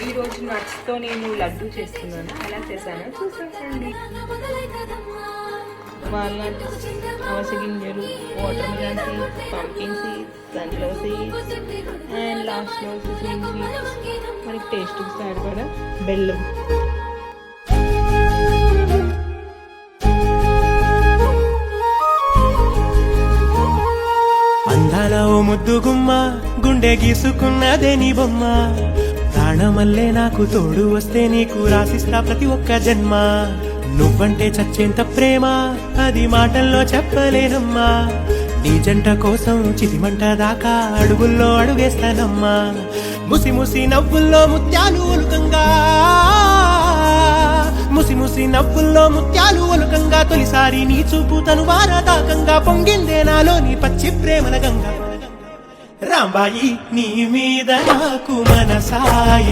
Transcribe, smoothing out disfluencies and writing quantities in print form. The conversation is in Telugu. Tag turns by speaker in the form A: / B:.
A: ఈరోజు నట్స్తో నేను లడ్డు చేస్తున్నాను. ఎలా చేశానో చూసేయండి. వాల్నట్, అవిసె గింజలు, water melon seeds, pumpkin seeds, sunflower seeds and లాస్ట్లో సిసమిన్ సీడ్స్, మనకి టేస్ట్కి సరిపడా బెల్లం.
B: అందాల ఓ ముద్దు గుమ్మ, గుండె గీసుకున్నదే నీ బొమ్మ. ప్రాణమల్లే నాకు తోడు వస్తే నీకు రాసిస్తా ప్రతి ఒక్క జన్మ. నువ్వంటే చచ్చేంత ప్రేమ అది మాటల్లో చెప్పలేనమ్మా. నీ జంట కోసం చితిమంట దాకా అడుగుల్లో అడుగేస్తానమ్మా. ముసి ముసి నవ్వుల్లో ముత్యాలు ఒలుకంగా, ముసి ముసి నవ్వుల్లో ముత్యాలు ఒలుకంగా, తొలిసారి నీ చూపు తను వారదాకంగా పొంగిందే నాలో నీ పచ్చి ప్రేమల గంగా. రాంబాయి నీ మీద నాకు మనసాయ